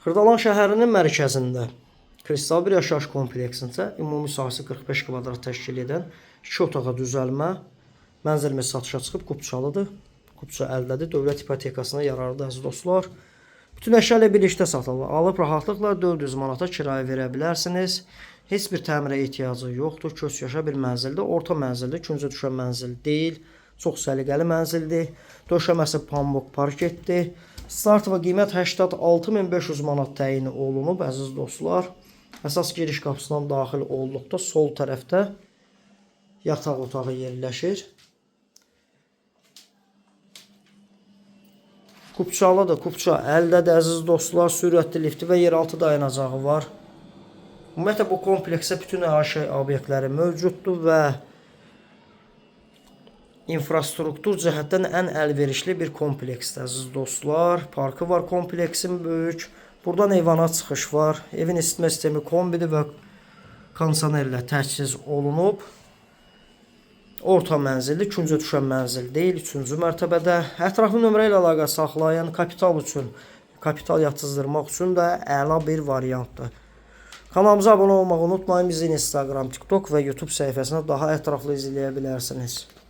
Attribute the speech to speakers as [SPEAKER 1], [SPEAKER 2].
[SPEAKER 1] Xırdalan şəhərinin mərkəzində Kristal bir yaşayış kompleksində ümumi sahəsi 45 kvadrat təşkil edən 2 otağa düzəlmə mənzilimiz satışa çıxıb, Qubçalıdır. Qubça əldədir. Dövlət ipotekasına yararlıdır əziz dostlar. Bütün əşya ilə birlikdə satılır. Alıb rahatlıqla 400 manata kirayə verə bilərsiniz. Heç bir təmirə ehtiyacı yoxdur. Köç yaşa bir mənzildir. Orta mənzildir. Küncə düşən mənzil deyil. Çox səliqəli mənzildir. Döşəməsi pambıq parketdir. Start və qiymət 86.500 manat təyin olunub əziz dostlar. Əsas giriş qapısından daxil olduqda sol tərəfdə yataq otağı yerləşir. Qubçalıdır. Qubça əldədir əziz dostlar. Sürətli lifti və yeraltı dayanacağı var. Ümumiyyətlə bu kompleksə bütün əşya obyektləri mövcuddur və infrastruktur cəhətdən ən əlverişli bir kompleksdir əziz dostlar. Parkı var kompleksin böyük. Buradan eyvana çıxış var. Evin isitmə sistemi kombidir və kondisionerlə təchiz olunub. Orta mənzilli, küncə düşən mənzil deyil, 3-cü mərtəbədə. Ətraflı nömrə ilə əlaqə saxlayan kapital yatızdırmaq üçün də əla bir variantdır. Kanalımıza abunə olmağı unutmayın. Bizi Instagram, TikTok və YouTube səhifəsində daha ətraflı izləyə bilərsiniz.